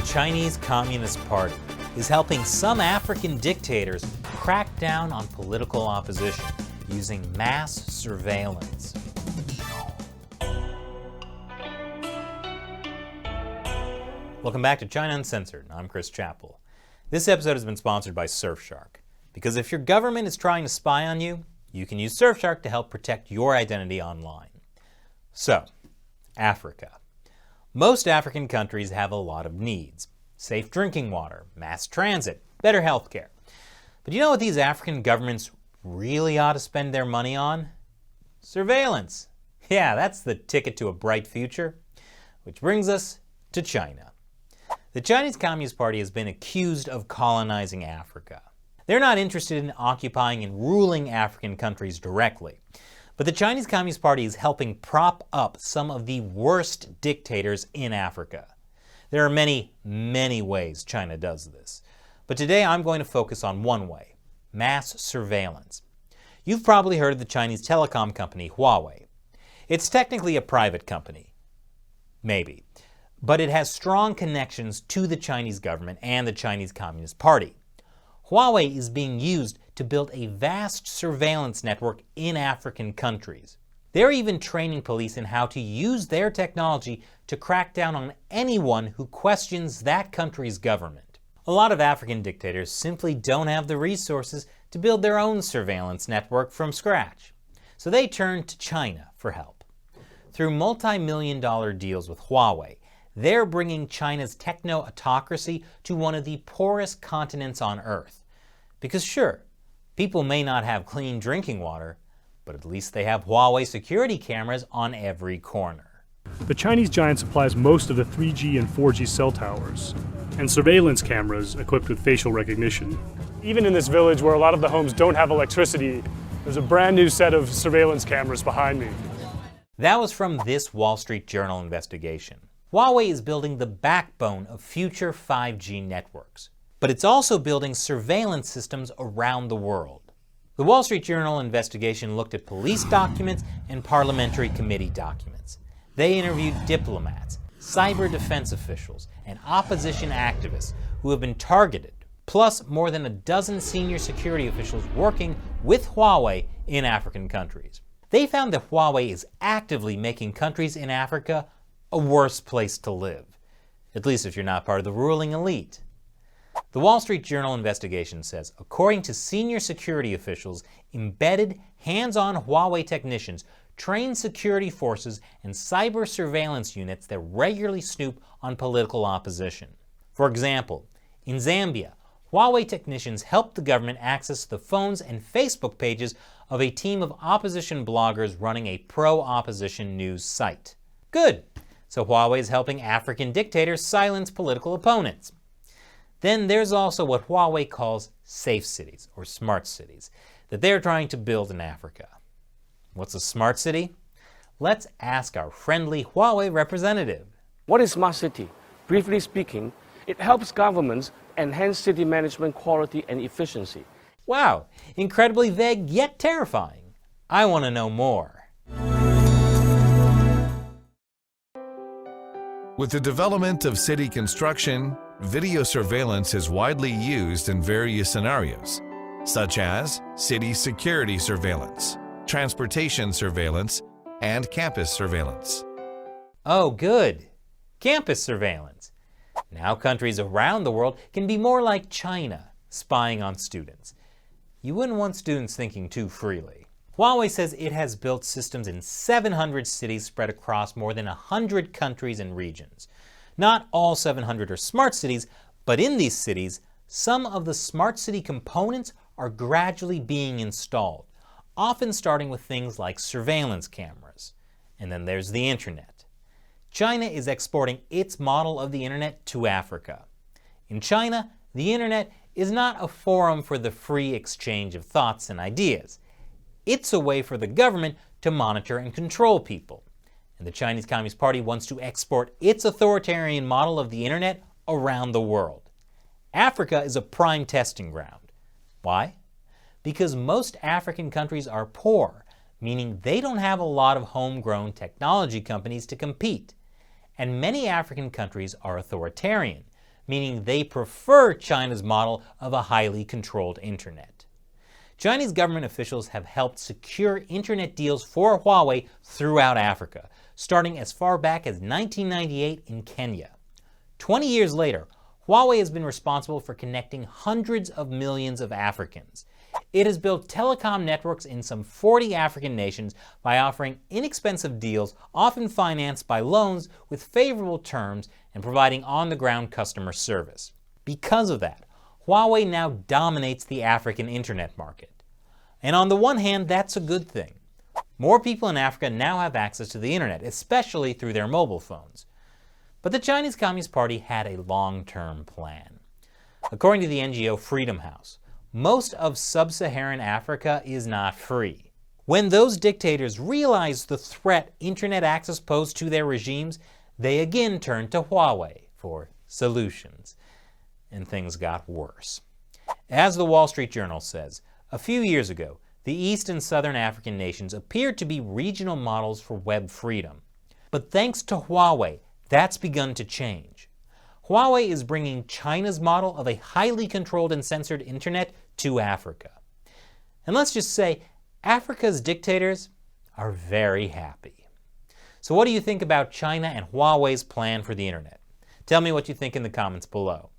Chinese Communist Party is helping some African dictators crack down on political opposition using mass surveillance. Welcome back to China Uncensored. I'm Chris Chappell. This episode has been sponsored by Surfshark, because if your government is trying to spy on you, you can use Surfshark to help protect your identity online. So, Africa. Most African countries have a lot of needs. Safe drinking water, mass transit, better healthcare. But you know what these African governments really ought to spend their money on? Surveillance. Yeah, that's the ticket to a bright future. Which brings us to China. The Chinese Communist Party has been accused of colonizing Africa. They're not interested in occupying and ruling African countries directly. But the Chinese Communist Party is helping prop up some of the worst dictators in Africa. There are many, many ways China does this. But today I'm going to focus on one way: mass surveillance. You've probably heard of the Chinese telecom company Huawei. It's technically a private company. Maybe. But it has strong connections to the Chinese government and the Chinese Communist Party. Huawei is being used to build a vast surveillance network in African countries. They're even training police in how to use their technology to crack down on anyone who questions that country's government. A lot of African dictators simply don't have the resources to build their own surveillance network from scratch. So they turn to China for help. Through multi-million-dollar deals with Huawei, they're bringing China's techno-autocracy to one of the poorest continents on Earth. Because sure, people may not have clean drinking water, but at least they have Huawei security cameras on every corner. The Chinese giant supplies most of the 3G and 4G cell towers, and surveillance cameras equipped with facial recognition. Even in this village where a lot of the homes don't have electricity, there's a brand new set of surveillance cameras behind me. That was from this Wall Street Journal investigation. Huawei is building the backbone of future 5G networks. But it's also building surveillance systems around the world. The Wall Street Journal investigation looked at police documents and parliamentary committee documents. They interviewed diplomats, cyber defense officials, and opposition activists who have been targeted, plus more than a dozen senior security officials working with Huawei in African countries. They found that Huawei is actively making countries in Africa a worse place to live, at least if you're not part of the ruling elite. The Wall Street Journal investigation says, according to senior security officials, embedded, hands-on Huawei technicians train security forces and cyber surveillance units that regularly snoop on political opposition. For example, in Zambia, Huawei technicians helped the government access the phones and Facebook pages of a team of opposition bloggers running a pro-opposition news site. Good! So Huawei is helping African dictators silence political opponents. Then there's also what Huawei calls safe cities, or smart cities, that they're trying to build in Africa. What's a smart city? Let's ask our friendly Huawei representative. What is smart city? Briefly speaking, it helps governments enhance city management quality and efficiency. Wow, incredibly vague yet terrifying. I want to know more. With the development of city construction, video surveillance is widely used in various scenarios, such as city security surveillance, transportation surveillance, and campus surveillance. Oh, good. Campus surveillance. Now countries around the world can be more like China, spying on students. You wouldn't want students thinking too freely. Huawei says it has built systems in 700 cities spread across more than 100 countries and regions. Not all 700 are smart cities, but in these cities, some of the smart city components are gradually being installed, often starting with things like surveillance cameras. And then there's the internet. China is exporting its model of the internet to Africa. In China, the internet is not a forum for the free exchange of thoughts and ideas. It's a way for the government to monitor and control people. And the Chinese Communist Party wants to export its authoritarian model of the internet around the world. Africa is a prime testing ground. Why? Because most African countries are poor, meaning they don't have a lot of homegrown technology companies to compete. And many African countries are authoritarian, meaning they prefer China's model of a highly controlled internet. Chinese government officials have helped secure internet deals for Huawei throughout Africa, starting as far back as 1998 in Kenya. 20 years later, Huawei has been responsible for connecting hundreds of millions of Africans. It has built telecom networks in some 40 African nations by offering inexpensive deals, often financed by loans with favorable terms, and providing on-the-ground customer service. Because of that, Huawei now dominates the African internet market. And on the one hand, that's a good thing. More people in Africa now have access to the internet, especially through their mobile phones. But the Chinese Communist Party had a long-term plan. According to the NGO Freedom House, most of sub-Saharan Africa is not free. When those dictators realized the threat internet access posed to their regimes, they again turned to Huawei for solutions. And things got worse. As the Wall Street Journal says, a few years ago, the East and Southern African nations appeared to be regional models for web freedom. But thanks to Huawei, that's begun to change. Huawei is bringing China's model of a highly controlled and censored internet to Africa. And let's just say, Africa's dictators are very happy. So what do you think about China and Huawei's plan for the internet? Tell me what you think in the comments below.